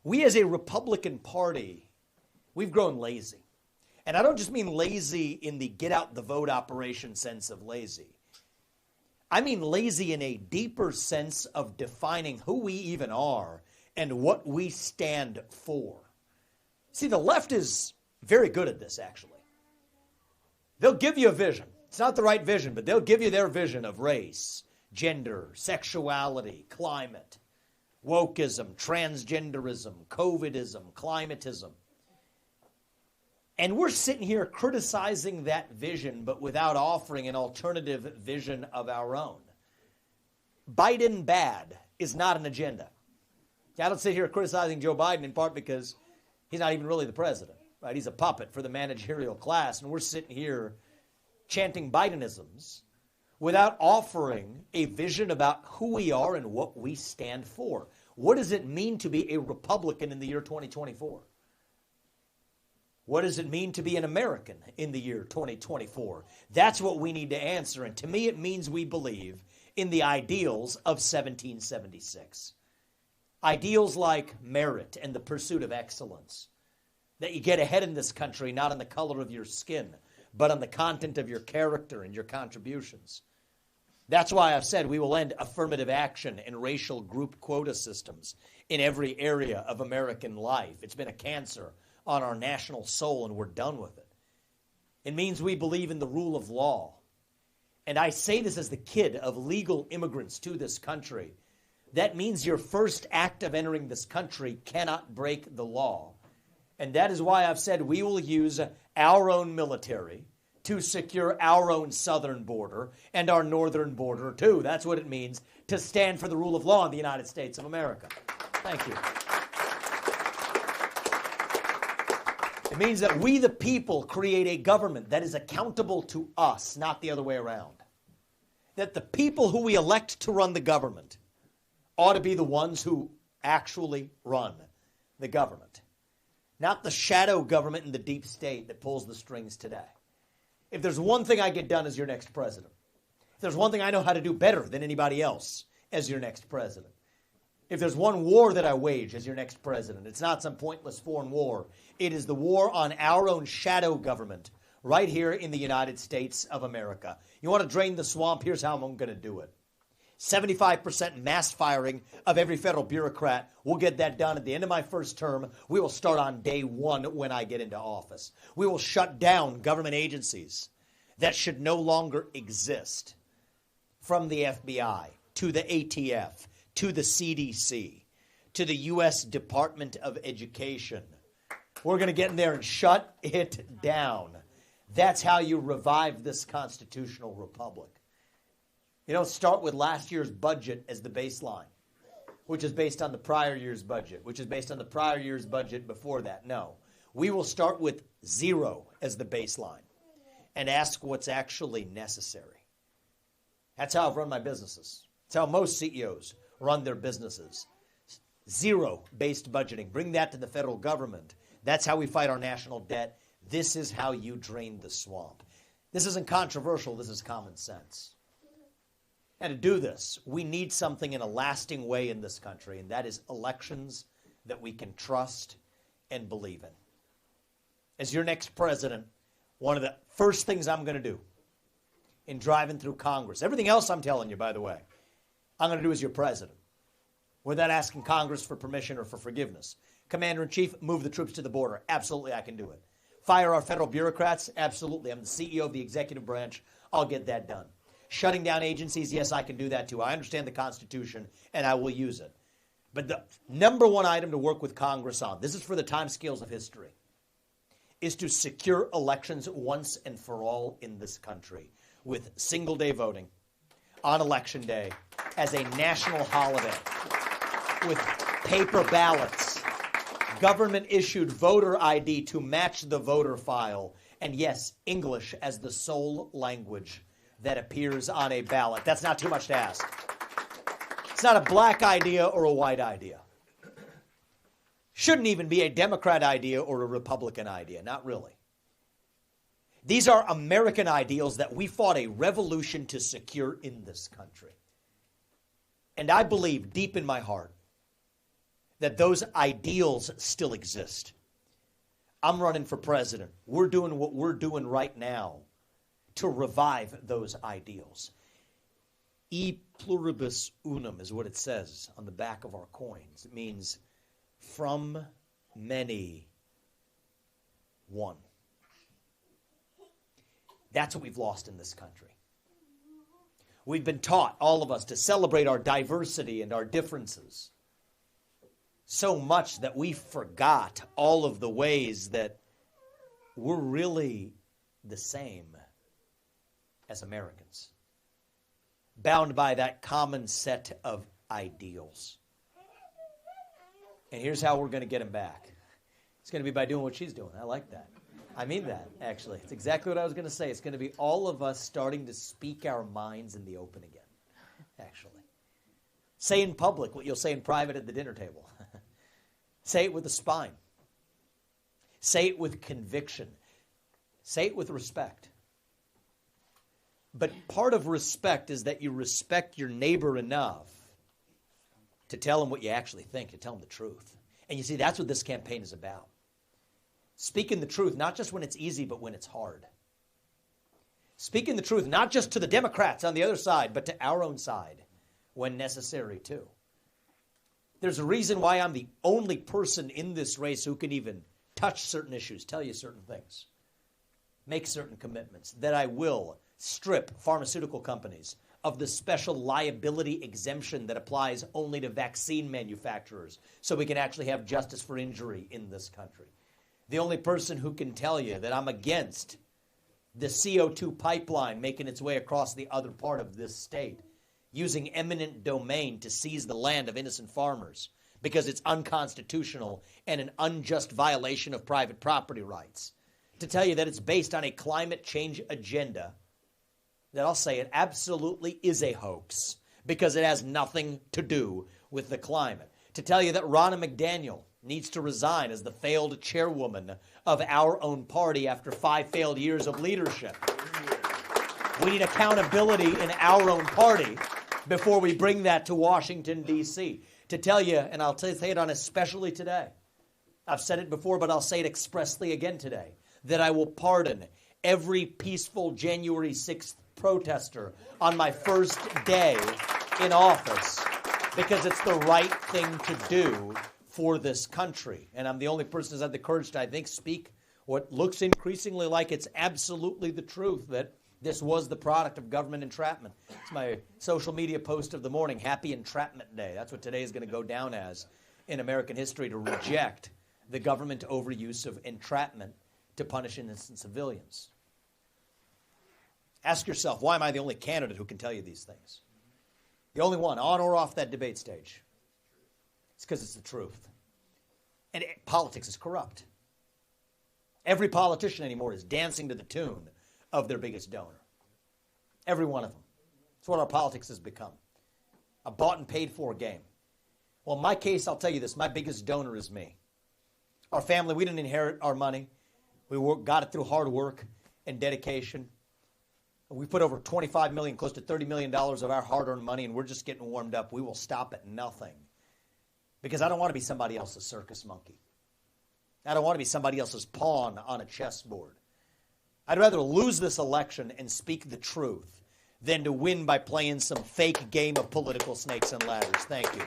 We as a Republican Party, we've grown lazy. And I don't just mean lazy in the get out the vote operation sense of lazy. I mean lazy in a deeper sense of defining who we even are and what we stand for. See, the left is very good at this, actually. They'll give you a vision. It's not the right vision, but they'll give you their vision of race, gender, sexuality, climate, wokeism, transgenderism, COVIDism, climatism. And we're sitting here criticizing that vision, but without offering an alternative vision of our own. Biden bad is not an agenda. I don't sit here criticizing Joe Biden in part because he's not even really the president, right? He's a puppet for the managerial class, and we're sitting here chanting Bidenisms without offering a vision about who we are and what we stand for. What does it mean to be a Republican in the year 2024? What does it mean to be an American in the year 2024? That's what we need to answer. And to me, it means we believe in the ideals of 1776. Ideals like merit and the pursuit of excellence. That you get ahead in this country not on the color of your skin, but on the content of your character and your contributions. That's why I've said we will end affirmative action and racial group quota systems in every area of American life. It's been a cancer on our national soul, and we're done with it. It means we believe in the rule of law. And I say this as the kid of legal immigrants to this country. That means your first act of entering this country cannot break the law. And that is why I've said we will use our own military to secure our own southern border and our northern border too. That's what it means to stand for the rule of law in the United States of America. Thank you. It means that we, the people, create a government that is accountable to us, not the other way around. That the people who we elect to run the government ought to be the ones who actually run the government. Not the shadow government in the deep state that pulls the strings today. If there's one thing I get done as your next president, if there's one thing I know how to do better than anybody else as your next president, if there's one war that I wage as your next president, it's not some pointless foreign war. It is the war on our own shadow government right here in the United States of America. You want to drain the swamp? Here's how I'm going to do it. 75% mass firing of every federal bureaucrat. We'll get that done at the end of my first term. We will start on day one when I get into office. We will shut down government agencies that should no longer exist, from the FBI to the ATF to the CDC to the U.S. Department of Education. We're going to get in there and shut it down. That's how you revive this constitutional republic. You don't start with last year's budget as the baseline, which is based on the prior year's budget, which is based on the prior year's budget before that. No. We will start with zero as the baseline and ask what's actually necessary. That's how I've run my businesses. That's how most CEOs run their businesses. Zero-based budgeting. Bring that to the federal government. That's how we fight our national debt. This is how you drain the swamp. This isn't controversial. This is common sense. And to do this, we need something in a lasting way in this country, and that is elections that we can trust and believe in. As your next president, one of the first things I'm going to do in driving through Congress, everything else I'm telling you, by the way, I'm going to do as your president, without asking Congress for permission or for forgiveness. Commander-in-Chief, move the troops to the border. Absolutely, I can do it. Fire our federal bureaucrats? Absolutely. I'm the CEO of the executive branch. I'll get that done. Shutting down agencies? Yes, I can do that too. I understand the Constitution, and I will use it. But the number one item to work with Congress on, this is for the timescales of history, is to secure elections once and for all in this country with single-day voting on Election Day as a national holiday, with paper ballots, government-issued voter ID to match the voter file, and yes, English as the sole language that appears on a ballot. That's not too much to ask. It's not a black idea or a white idea. Shouldn't even be a Democrat idea or a Republican idea. Not really. These are American ideals that we fought a revolution to secure in this country. And I believe deep in my heart that those ideals still exist. I'm running for president. We're doing what we're doing right now to revive those ideals. E pluribus unum is what it says on the back of our coins. It means from many, one. That's what we've lost in this country. We've been taught, all of us, to celebrate our diversity and our differences so much that we forgot all of the ways that we're really the same as Americans, bound by that common set of ideals. And here's how we're going to get them back. It's going to be by doing what she's doing. I like that. I mean that, actually. It's exactly what I was going to say. It's going to be all of us starting to speak our minds in the open again, actually. Say in public what you'll say in private at the dinner table. Say it with a spine. Say it with conviction. Say it with respect. But part of respect is that you respect your neighbor enough to tell him what you actually think, to tell him the truth. And you see, that's what this campaign is about. Speaking the truth, not just when it's easy, but when it's hard. Speaking the truth, not just to the Democrats on the other side, but to our own side when necessary too. There's a reason why I'm the only person in this race who can even touch certain issues, tell you certain things, make certain commitments, that I will strip pharmaceutical companies of the special liability exemption that applies only to vaccine manufacturers so we can actually have justice for injury in this country. The only person who can tell you that I'm against the CO2 pipeline making its way across the other part of this state, using eminent domain to seize the land of innocent farmers because it's unconstitutional and an unjust violation of private property rights. To tell you that it's based on a climate change agenda that I'll say it absolutely is a hoax because it has nothing to do with the climate. To tell you that Ronna McDaniel needs to resign as the failed chairwoman of our own party after 5 failed years of leadership. We need accountability in our own party before we bring that to Washington, D.C. To tell you, and I'll say it on especially today, I've said it before, but I'll say it expressly again today, that I will pardon every peaceful January 6th protester on my first day in office because it's the right thing to do for this country. And I'm the only person who's had the courage to, I think, speak what looks increasingly like it's absolutely the truth, that this was the product of government entrapment. It's my social media post of the morning, Happy Entrapment Day. That's what today is going to go down as in American history, to reject the government overuse of entrapment to punish innocent civilians. Ask yourself, why am I the only candidate who can tell you these things? The only one, on or off that debate stage. It's because it's the truth. And politics is corrupt. Every politician anymore is dancing to the tune of their biggest donor. Every one of them. It's what our politics has become. A bought and paid for game. Well, in my case, I'll tell you this, my biggest donor is me. Our family, we didn't inherit our money. We got it through hard work and dedication. We put over $25 million, close to $30 million of our hard-earned money, and we're just getting warmed up. We will stop at nothing. Because I don't want to be somebody else's circus monkey. I don't want to be somebody else's pawn on a chessboard. I'd rather lose this election and speak the truth than to win by playing some fake game of political snakes and ladders. Thank you.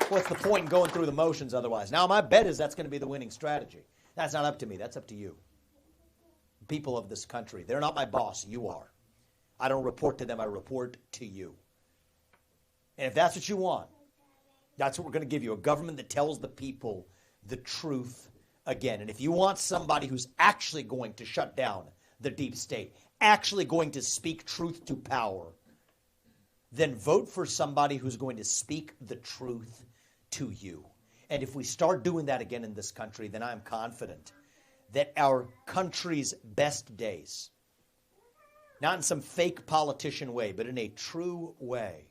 What's the point in going through the motions otherwise? Now, my bet is that's going to be the winning strategy. That's not up to me. That's up to you. People of this country. They're not my boss. You are. I don't report to them. I report to you. And if that's what you want, that's what we're going to give you, a government that tells the people the truth again. And if you want somebody who's actually going to shut down the deep state, actually going to speak truth to power, then vote for somebody who's going to speak the truth to you. And if we start doing that again in this country, then I'm confident that our country's best days, not in some fake politician way, but in a true way,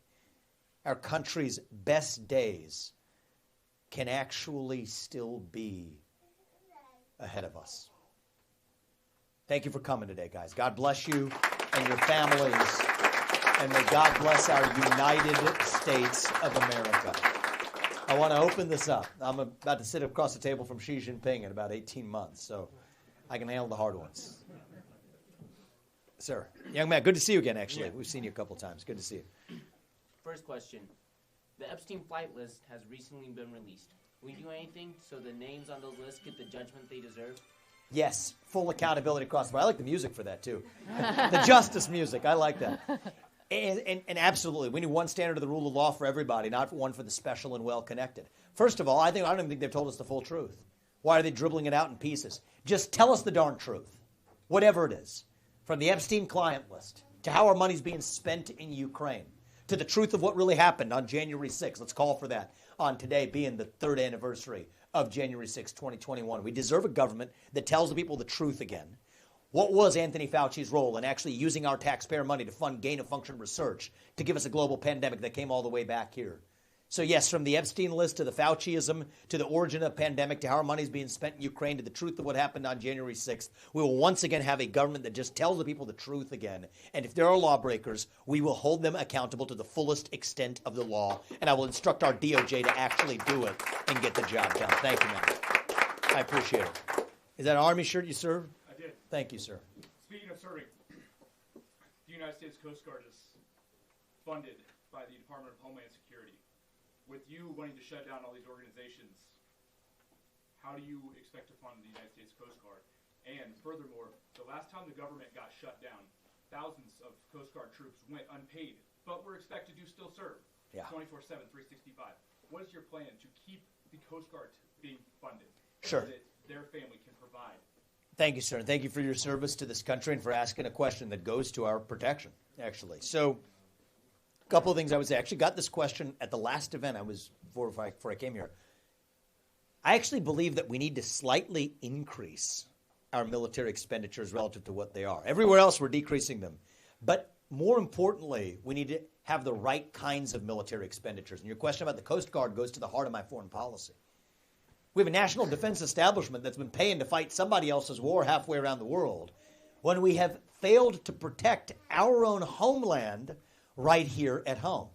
our country's best days can actually still be ahead of us. Thank you for coming today, guys. God bless you and your families, and may God bless our United States of America. I want to open this up. I'm about to sit across the table from Xi Jinping in about 18 months, so I can handle the hard ones. Sir, young man, good to see you again, actually. We've seen you a couple times. Good to see you. First question. The Epstein flight list has recently been released. Will you do anything so the names on those lists get the judgment they deserve? Yes, full accountability across the board. I like the music for that, too. The justice music. I like that. And absolutely, we need one standard of the rule of law for everybody, not one for the special and well-connected. First of all, I don't even think they've told us the full truth. Why are they dribbling it out in pieces? Just tell us the darn truth, whatever it is. From the Epstein client list, to how our money's being spent in Ukraine, to the truth of what really happened on January 6th. Let's call for that on today being the 3rd anniversary of January 6th, 2021. We deserve a government that tells the people the truth again. What was Anthony Fauci's role in actually using our taxpayer money to fund gain-of-function research to give us a global pandemic that came all the way back here? So yes, from the Epstein list to the Fauciism, to the origin of the pandemic, to how our money is being spent in Ukraine, to the truth of what happened on January 6th, we will once again have a government that just tells the people the truth again. And if there are lawbreakers, we will hold them accountable to the fullest extent of the law. And I will instruct our DOJ to actually do it and get the job done. Thank you, man. I appreciate it. Is that an Army shirt you served? I did. Thank you, sir. Speaking of serving, the United States Coast Guard is funded by the Department of Homeland Security. With you wanting to shut down all these organizations, how do you expect to fund the United States Coast Guard? And furthermore, the last time the government got shut down, thousands of Coast Guard troops went unpaid, but were expected to still serve 24/7, 365. What is your plan to keep the Coast Guard being funded Sure. so that their family can provide? Thank you, sir. And thank you for your service to this country and for asking a question that goes to our protection, actually. So a couple of things I would say. I actually got this question at the last event I was before I came here. I actually believe that we need to slightly increase our military expenditures relative to what they are. Everywhere else, we're decreasing them. But more importantly, we need to have the right kinds of military expenditures. And your question about the Coast Guard goes to the heart of my foreign policy. We have a national defense establishment that's been paying to fight somebody else's war halfway around the world when we have failed to protect our own homeland right here at home.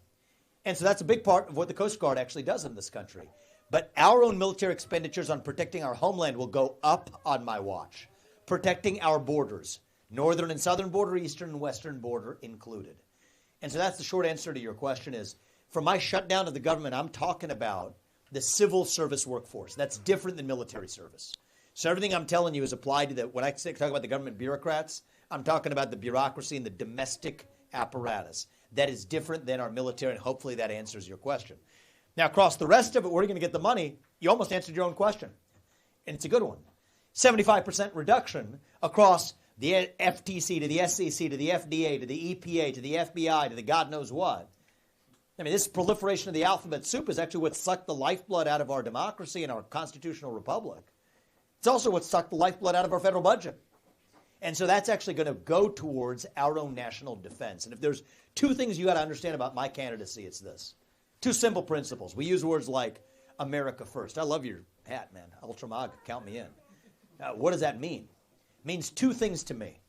And so that's a big part of what the Coast Guard actually does in this country. But our own military expenditures on protecting our homeland will go up on my watch. Protecting our borders, northern and southern border, eastern and western border included. And so that's the short answer to your question is, for my shutdown of the government, I'm talking about the civil service workforce. That's different than military service. So everything I'm telling you is applied to the, when I talk about the government bureaucrats, I'm talking about the bureaucracy and the domestic apparatus. That is different than our military, and hopefully that answers your question. Now, across the rest of it, where are you going to get the money? You almost answered your own question, and it's a good one. 75% reduction across the FTC to the SEC to the FDA to the EPA to the FBI to the God knows what. I mean, this proliferation of the alphabet soup is actually what sucked the lifeblood out of our democracy and our constitutional republic. It's also what sucked the lifeblood out of our federal budget. And so that's actually going to go towards our own national defense. And if there's two things you got to understand about my candidacy, it's this. Two simple principles. We use words like America first. I love your hat, man. Ultra MAGA, count me in. What does that mean? It means two things to me.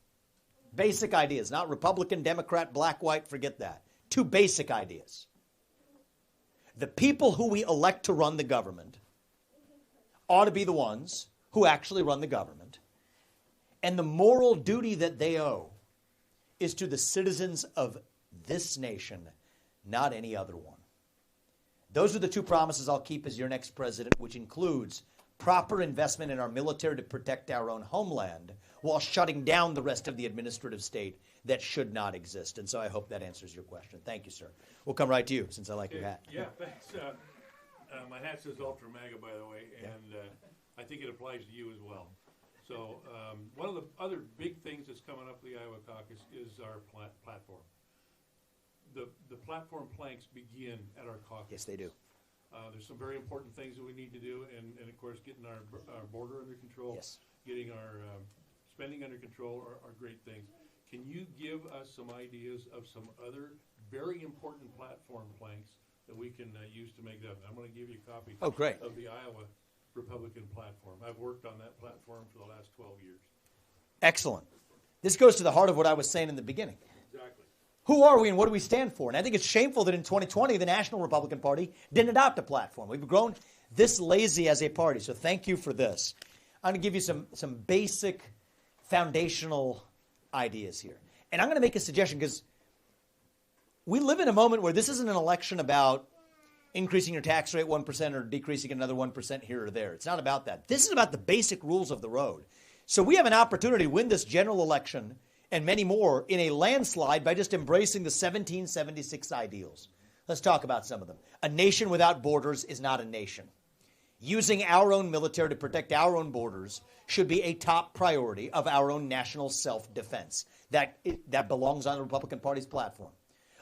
Basic ideas, not Republican, Democrat, black, white, forget that. Two basic ideas. The people who we elect to run the government ought to be the ones who actually run the government. And the moral duty that they owe is to the citizens of this nation, not any other one. Those are the two promises I'll keep as your next president, which includes proper investment in our military to protect our own homeland while shutting down the rest of the administrative state that should not exist. And so I hope that answers your question. Thank you, sir. We'll come right to you since I like your hat. Yeah, thanks. My hat says Ultra MAGA, by the way, and I think it applies to you as well. So one of the other big things that's coming up the Iowa caucus is our platform. The platform planks begin at our caucus. Yes, they do. There's some very important things that we need to do, and of course, getting our border under control, getting our spending under control are great things. Can you give us some ideas of some other very important platform planks that we can use to make that? I'm going to give you a copy of the Iowa Republican platform. I've worked on that platform for the last 12 years. Excellent. This goes to the heart of what I was saying in the beginning. Exactly. Who are we and what do we stand for? And I think it's shameful that in 2020, the National Republican Party didn't adopt a platform. We've grown this lazy as a party, so thank you for this. I'm going to give you some basic foundational ideas here. And I'm going to make a suggestion because we live in a moment where this isn't an election about increasing your tax rate 1% or decreasing another 1% here or there. It's not about that. This is about the basic rules of the road. So we have an opportunity to win this general election and many more in a landslide by just embracing the 1776 ideals. Let's talk about some of them. A nation without borders is not a nation. Using our own military to protect our own borders should be a top priority of our own national self-defense. That belongs on the Republican Party's platform.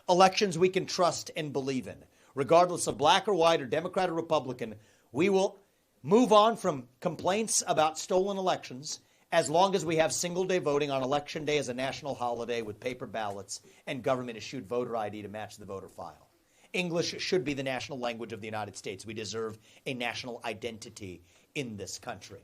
Elections we can trust and believe in. Regardless of black or white or Democrat or Republican, we will move on from complaints about stolen elections as long as we have single-day voting on Election Day as a national holiday with paper ballots and government-issued voter ID to match the voter file. English should be the national language of the United States. We deserve a national identity in this country.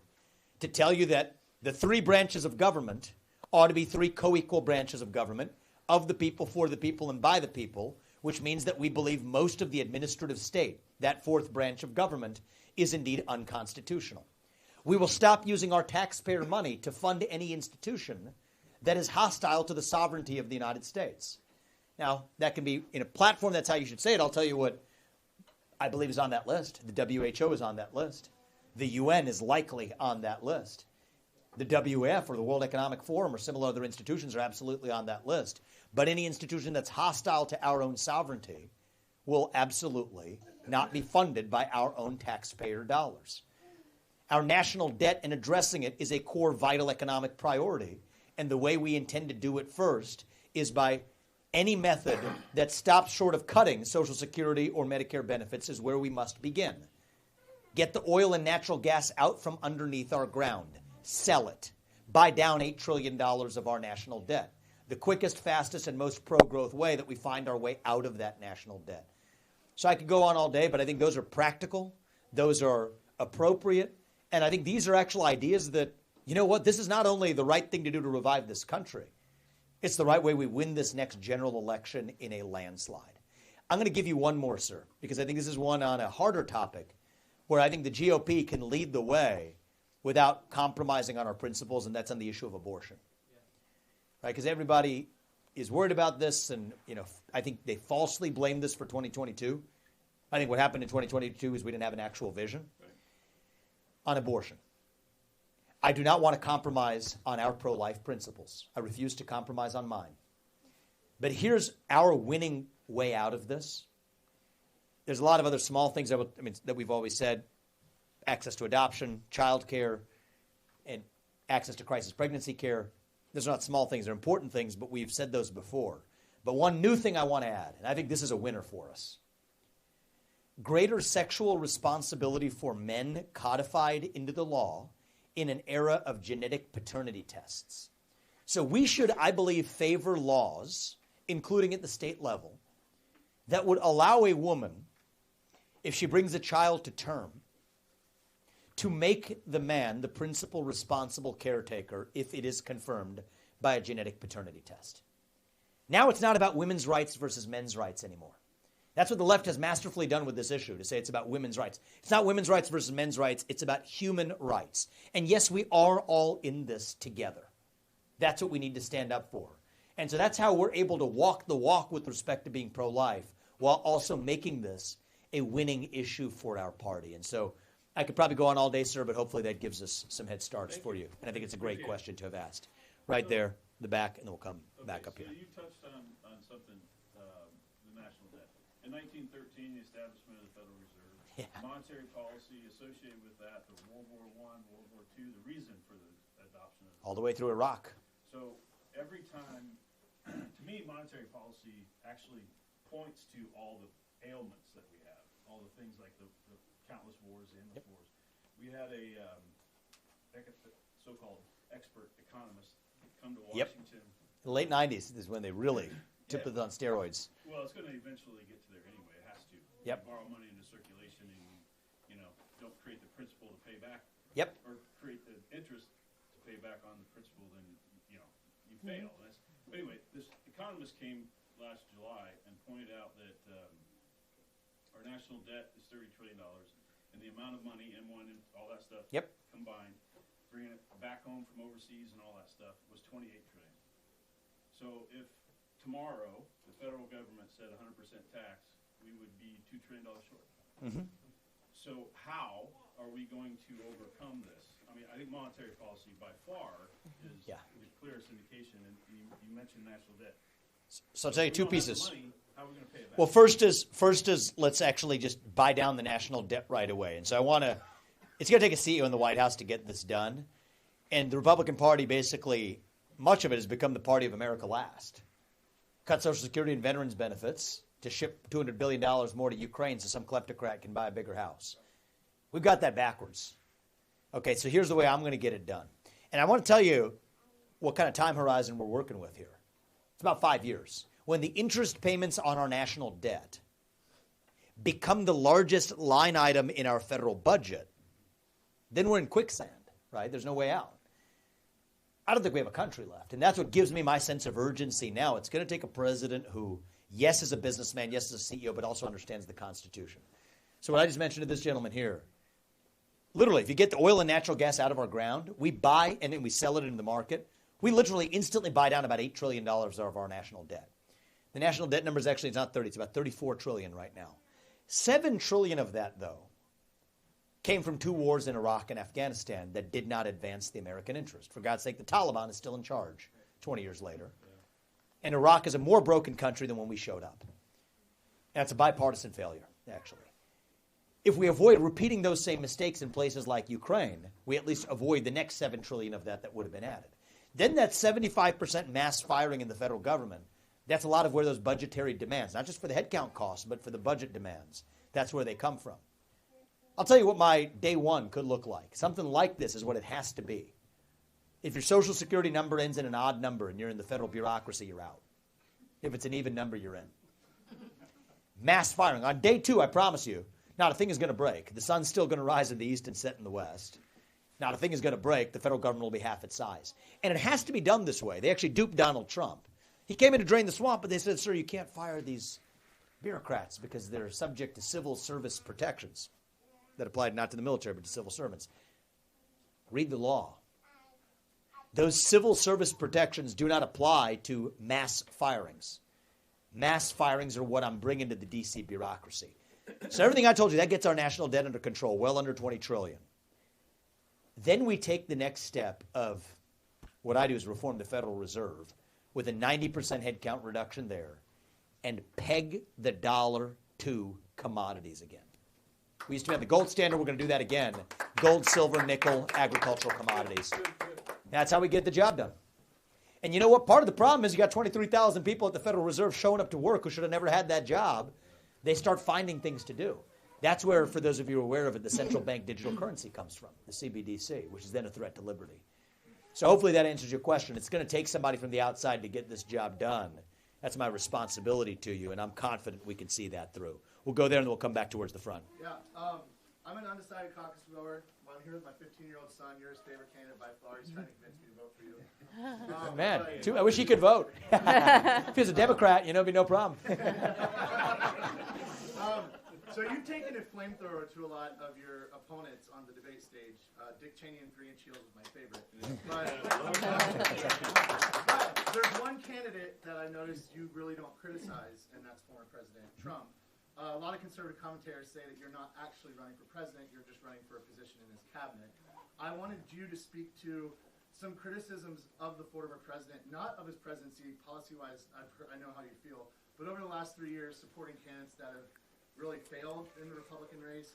To tell you that the three branches of government ought to be three co-equal branches of government, of the people, for the people, and by the people, which means that we believe most of the administrative state, that fourth branch of government, is indeed unconstitutional. We will stop using our taxpayer money to fund any institution that is hostile to the sovereignty of the United States. Now, that can be in a platform, that's how you should say it. I'll tell you what I believe is on that list. The WHO is on that list. The UN is likely on that list. The WEF or the World Economic Forum or similar other institutions are absolutely on that list. But any institution that's hostile to our own sovereignty will absolutely not be funded by our own taxpayer dollars. Our national debt and addressing it is a core vital economic priority. And the way we intend to do it first is by any method that stops short of cutting Social Security or Medicare benefits is where we must begin. Get the oil and natural gas out from underneath our ground. Sell it. Buy down $8 trillion of our national debt. The quickest, fastest, and most pro-growth way that we find our way out of that national debt. So I could go on all day, but I think those are practical. Those are appropriate. And I think these are actual ideas that, you know what, this is not only the right thing to do to revive this country, it's the right way we win this next general election in a landslide. I'm going to give you one more, sir, because I think this is one on a harder topic where I think the GOP can lead the way without compromising on our principles, and that's on the issue of abortion. Right? Because everybody is worried about this, and I think they falsely blame this for 2022. I think what happened in 2022 is we didn't have an actual vision on abortion. I do not want to compromise on our pro-life principles. I refuse to compromise on mine. But here's our winning way out of this. There's a lot of other small things that we've always said: access to adoption, child care, and access to crisis pregnancy care. Those are not small things, they're important things, but we've said those before. But one new thing I want to add, and I think this is a winner for us: greater sexual responsibility for men codified into the law in an era of genetic paternity tests. So we should, I believe, favor laws, including at the state level, that would allow a woman, if she brings a child to term, to make the man the principal responsible caretaker if it is confirmed by a genetic paternity test. Now it's not about women's rights versus men's rights anymore. That's what the left has masterfully done with this issue, to say it's about women's rights. It's not women's rights versus men's rights. It's about human rights. And yes, we are all in this together. That's what we need to stand up for. And so that's how we're able to walk the walk with respect to being pro-life, while also making this a winning issue for our party. And so I could probably go on all day, sir, but hopefully that gives us some head starts for you. And I think it's a great question to have asked. Right there, the back, and then we'll come back up here. So you touched on something, the national debt. In 1913, the establishment of the Federal Reserve, monetary policy associated with that, the World War I, World War II, the reason for the adoption of all the way through Iraq. So every time, to me, monetary policy actually points to all the ailments that we have, all the things like the countless wars, the endless wars. We had a so-called expert economist come to Washington. The late 90s is when they really tipped it on steroids. Well, it's going to eventually get to there anyway. It has to. Yep. You borrow money into circulation and don't create the principal to pay back. Yep. Or create the interest to pay back on the principal, then you fail. But anyway, this economist came last July and pointed out that our national debt is $30 trillion, and the amount of money, M1 and all that stuff combined, bringing it back home from overseas and all that stuff, was $28 trillion. So if tomorrow the federal government said 100% tax, we would be $2 trillion short. Mm-hmm. So how are we going to overcome this? I mean, I think monetary policy by far is the clearest indication, and you mentioned national debt. So I'll tell you two pieces. Money, how are we going to pay it back? Well, first is let's actually just buy down the national debt right away. And so it's going to take a CEO in the White House to get this done. And the Republican Party basically, much of it has become the party of America last. Cut Social Security and veterans benefits to ship $200 billion more to Ukraine so some kleptocrat can buy a bigger house. We've got that backwards. Okay, so here's the way I'm going to get it done. And I want to tell you what kind of time horizon we're working with here. It's about 5 years. When the interest payments on our national debt become the largest line item in our federal budget, then we're in quicksand, right? There's no way out. I don't think we have a country left. And that's what gives me my sense of urgency now. It's going to take a president who, yes, is a businessman, yes, is a CEO, but also understands the Constitution. So what I just mentioned to this gentleman here, literally, if you get the oil and natural gas out of our ground, we buy and then we sell it into the market, we literally instantly buy down about $8 trillion of our national debt. The national debt number is actually, it's not 30, it's about 34 trillion right now. 7 trillion of that, though, came from 2 wars in Iraq and Afghanistan that did not advance the American interest. For God's sake, the Taliban is still in charge 20 years later. And Iraq is a more broken country than when we showed up. And it's a bipartisan failure, actually. If we avoid repeating those same mistakes in places like Ukraine, we at least avoid the next 7 trillion of that would have been added. Then that 75% mass firing in the federal government, that's a lot of where those budgetary demands, not just for the headcount costs, but for the budget demands, that's where they come from. I'll tell you what my day one could look like. Something like this is what it has to be. If your Social Security number ends in an odd number and you're in the federal bureaucracy, you're out. If it's an even number, you're in. Mass firing. On day 2, I promise you, not a thing is going to break. The sun's still going to rise in the east and set in the west. Not a thing is going to break. The federal government will be half its size. And it has to be done this way. They actually duped Donald Trump. He came in to drain the swamp, but they said, sir, you can't fire these bureaucrats because they're subject to civil service protections that applied not to the military but to civil servants. Read the law. Those civil service protections do not apply to mass firings. Mass firings are what I'm bringing to the D.C. bureaucracy. So everything I told you, that gets our national debt under control, well under $20 trillion. Then we take the next step of what I do is reform the Federal Reserve with a 90% headcount reduction there and peg the dollar to commodities again. We used to have the gold standard. We're going to do that again. Gold, silver, nickel, agricultural commodities. That's how we get the job done. And you know what? Part of the problem is you got 23,000 people at the Federal Reserve showing up to work who should have never had that job. They start finding things to do. That's where, for those of you who are aware of it, the central bank digital currency comes from, the CBDC, which is then a threat to liberty. So hopefully that answers your question. It's going to take somebody from the outside to get this job done. That's my responsibility to you, and I'm confident we can see that through. We'll go there, and then we'll come back towards the front. Yeah, I'm an undecided caucus goer. I'm here with my 15-year-old son. You're his favorite candidate by far. He's trying to convince me to vote for you. Man, I wish he could vote. If he was a Democrat, it'd be no problem. So you've taken a flamethrower to a lot of your opponents on the debate stage. Dick Cheney and 3-inch heels is my favorite. But there's one candidate that I noticed you really don't criticize, and that's former President Trump. A lot of conservative commentators say that you're not actually running for president, you're just running for a position in his cabinet. I wanted you to speak to some criticisms of the former president, not of his presidency, policy-wise, I know how you feel, but over the last 3 years supporting candidates that have really failed in the Republican race.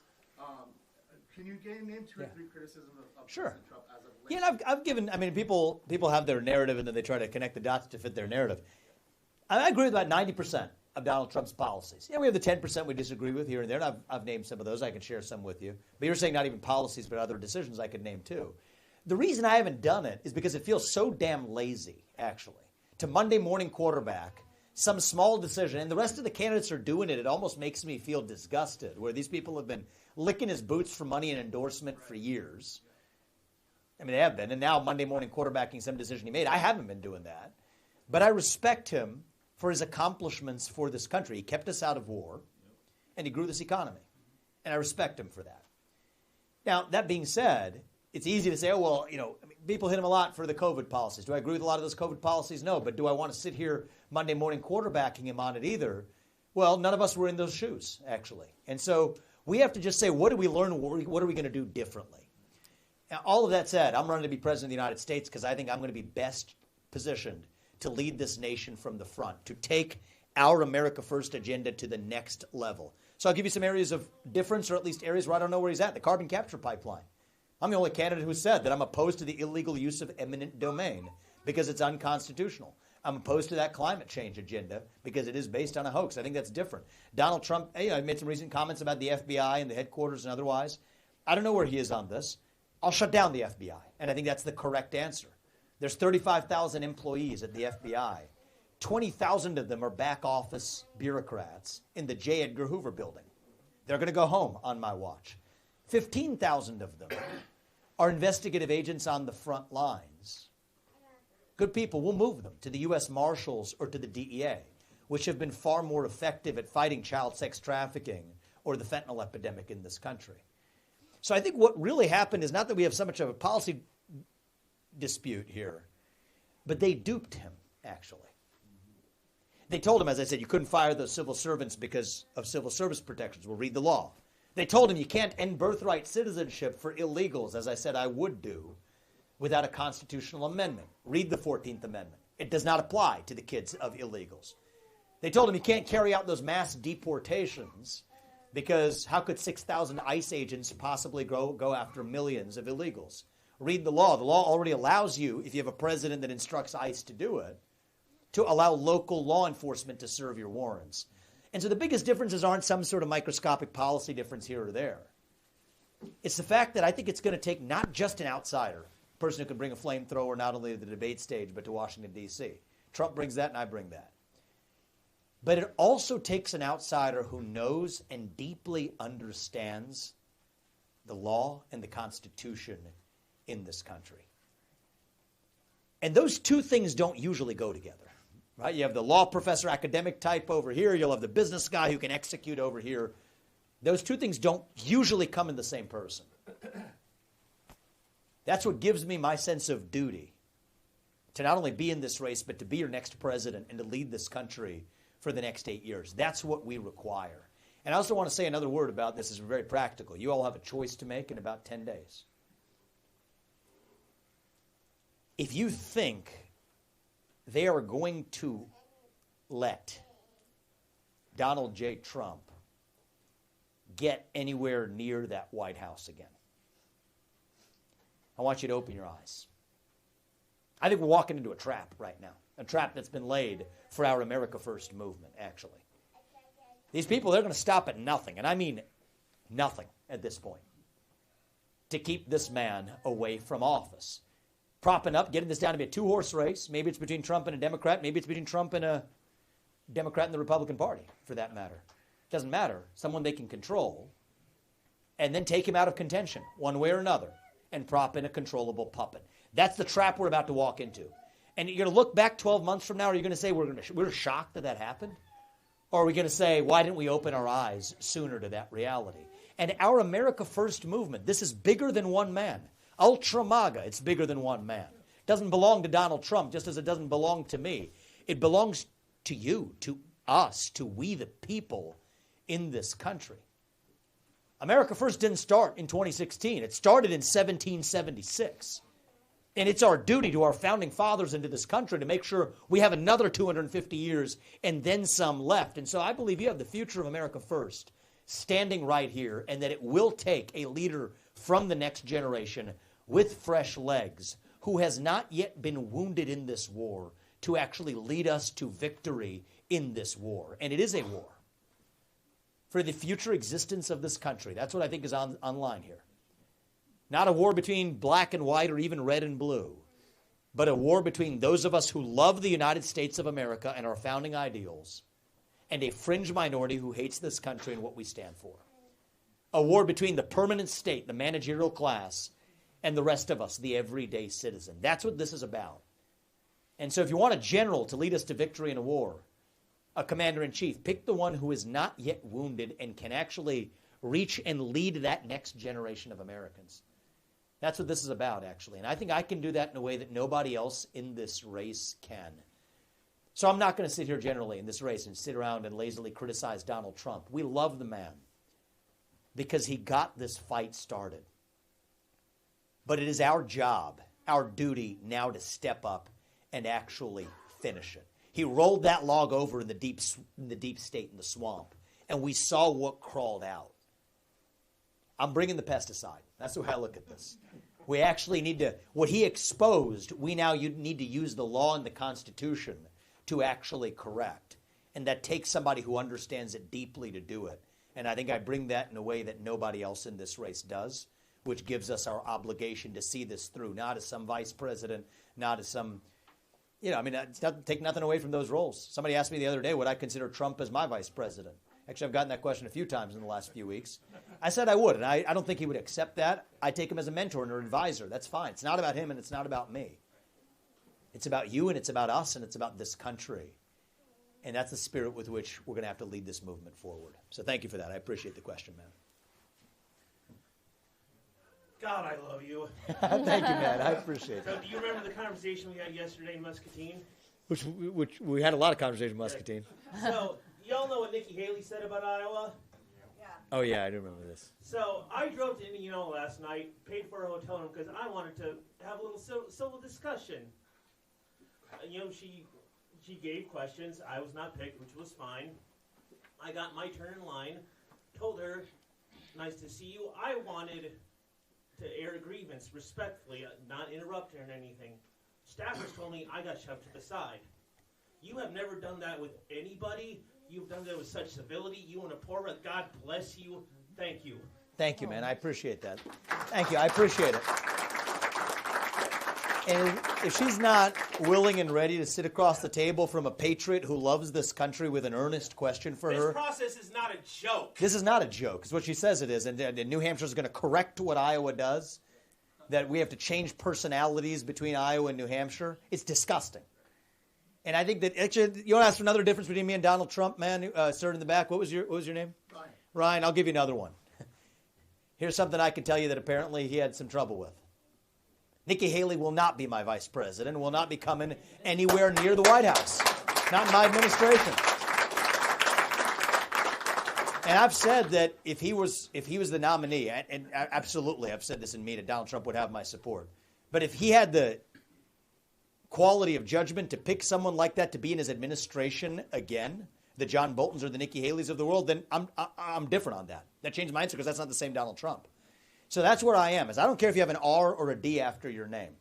Can you name 2 or 3 criticisms of President Trump as of late? Yeah, and I've given, people have their narrative and then they try to connect the dots to fit their narrative. I agree with about 90% of Donald Trump's policies. Yeah, we have the 10% we disagree with here and there, and I've named some of those. I can share some with you. But you're saying not even policies, but other decisions I could name too. The reason I haven't done it is because it feels so damn lazy, actually, to Monday morning quarterback some small decision, and the rest of the candidates are doing it. It almost makes me feel disgusted, where these people have been licking his boots for money and endorsement for years. I mean, they have been, and now Monday morning quarterbacking some decision he made. I haven't been doing that. But I respect him for his accomplishments for this country. He kept us out of war, and he grew this economy. And I respect him for that. Now, that being said, it's easy to say, oh, well, people hit him a lot for the COVID policies. Do I agree with a lot of those COVID policies? No. But do I want to sit here Monday morning quarterbacking him on it either? Well, none of us were in those shoes, actually. And so we have to just say, what did we learn? What are we going to do differently? Now, all of that said, I'm running to be president of the United States because I think I'm going to be best positioned to lead this nation from the front, to take our America First agenda to the next level. So I'll give you some areas of difference, or at least areas where I don't know where he's at. The carbon capture pipeline. I'm the only candidate who said that I'm opposed to the illegal use of eminent domain because it's unconstitutional. I'm opposed to that climate change agenda because it is based on a hoax. I think that's different. Donald Trump, I made some recent comments about the FBI and the headquarters and otherwise. I don't know where he is on this. I'll shut down the FBI, and I think that's the correct answer. There's 35,000 employees at the FBI. 20,000 of them are back office bureaucrats in the J. Edgar Hoover building. They're going to go home on my watch. 15,000 of them are investigative agents on the front lines. Good people, we'll move them to the U.S. Marshals or to the DEA, which have been far more effective at fighting child sex trafficking or the fentanyl epidemic in this country. So I think what really happened is not that we have so much of a policy dispute here, but they duped him, actually. They told him, as I said, you couldn't fire the civil servants because of civil service protections. Well, read the law. They told him you can't end birthright citizenship for illegals, as I said I would do, without a constitutional amendment. Read the 14th Amendment. It does not apply to the kids of illegals. They told him you can't carry out those mass deportations because how could 6,000 ICE agents possibly go after millions of illegals? Read the law. The law already allows you, if you have a president that instructs ICE to do it, to allow local law enforcement to serve your warrants. And so the biggest differences aren't some sort of microscopic policy difference here or there. It's the fact that I think it's going to take not just an outsider, a person who can bring a flamethrower not only to the debate stage but to Washington, D.C. Trump brings that and I bring that. But it also takes an outsider who knows and deeply understands the law and the Constitution in this country. And those two things don't usually go together. Right? You have the law professor, academic type over here. You'll have the business guy who can execute over here. Those two things don't usually come in the same person. That's what gives me my sense of duty to not only be in this race, but to be your next president and to lead this country for the next 8 years. That's what we require. And I also want to say another word about this. Is very practical. You all have a choice to make in about 10 days. If you think they are going to let Donald J. Trump get anywhere near that White House again, I want you to open your eyes. I think we're walking into a trap right now, a trap that's been laid for our America First movement, actually. These people, they're going to stop at nothing, and I mean nothing at this point, to keep this man away from office. Propping up, getting this down to be a two-horse race. Maybe it's between Trump and a Democrat. Maybe it's between Trump and a Democrat in the Republican Party, for that matter. Doesn't matter. Someone they can control, and then take him out of contention, one way or another, and prop in a controllable puppet. That's the trap we're about to walk into. And you're going to look back 12 months from now, are you going to say we're shocked that happened? Or are we going to say, why didn't we open our eyes sooner to that reality? And our America First movement, this is bigger than one man. Ultra MAGA, it's bigger than one man. It doesn't belong to Donald Trump, just as it doesn't belong to me. It belongs to you, to us, to we the people in this country. America First didn't start in 2016. It started in 1776. And it's our duty to our founding fathers and to this country to make sure we have another 250 years and then some left. And so I believe you have the future of America First standing right here, and that it will take a leader from the next generation with fresh legs, who has not yet been wounded in this war, to actually lead us to victory in this war. And it is a war for the future existence of this country. That's what I think is online here. Not a war between black and white or even red and blue, but a war between those of us who love the United States of America and our founding ideals, and a fringe minority who hates this country and what we stand for. A war between the permanent state, the managerial class, and the rest of us, the everyday citizen. That's what this is about. And so if you want a general to lead us to victory in a war, a commander-in-chief. Pick the one who is not yet wounded and can actually reach and lead that next generation of Americans. That's what this is about, actually. And I think I can do that in a way that nobody else in this race can. So I'm not going to sit here generally in this race and sit around and lazily criticize Donald Trump. We love the man because he got this fight started. But it is our job, our duty now to step up and actually finish it. He rolled that log over in the deep state, in the swamp, and we saw what crawled out. I'm bringing the pesticide. That's the way I look at this. We actually need to, what he exposed, we now need to use the law and the Constitution to actually correct. And that takes somebody who understands it deeply to do it. And I think I bring that in a way that nobody else in this race does, which gives us our obligation to see this through, not as some vice president, not as some, take nothing away from those roles. Somebody asked me the other day, would I consider Trump as my vice president? Actually, I've gotten that question a few times in the last few weeks. I said I would, and I don't think he would accept that. I take him as a mentor and an advisor. That's fine. It's not about him, and it's not about me. It's about you, and it's about us, and it's about this country. And that's the spirit with which we're going to have to lead this movement forward. So thank you for that. I appreciate the question, man. God, I love you. Thank you, man. I appreciate So it. do you remember the conversation we had yesterday in Muscatine? Which we had a lot of conversation with Muscatine. So, y'all know what Nikki Haley said about Iowa? Oh, yeah, I do remember this. So, I drove to Indiana last night, paid for a hotel room because I wanted to have a little civil discussion. She gave questions. I was not picked, which was fine. I got my turn in line, told her, nice to see you. I wanted to air a grievance respectfully, not interrupt her or anything. Staffers told me I got shoved to the side. You have never done that with anybody. You've done that with such civility. You and a poor, God bless you. Thank you. Thank you, man. I appreciate that. Thank you. I appreciate it. And if she's not willing and ready to sit across the table from a patriot who loves this country with an earnest question for her. This process is not a joke. This is not a joke. It's what she says it is. And New Hampshire is going to correct what Iowa does, that we have to change personalities between Iowa and New Hampshire. It's disgusting. And I think that, actually, you want to ask for another difference between me and Donald Trump, man? Sir in the back, what was your name? Ryan. Ryan, I'll give you another one. Here's something I can tell you that apparently he had some trouble with. Nikki Haley will not be my vice president and will not be coming anywhere near the White House. Not in my administration. And I've said that if he was the nominee, and absolutely I've said this in media, Donald Trump would have my support. But if he had the quality of judgment to pick someone like that to be in his administration again, the John Boltons or the Nikki Haleys of the world, then I'm different on that. That changed my answer because that's not the same Donald Trump. So that's where I am. Is I don't care if you have an R or a D after your name.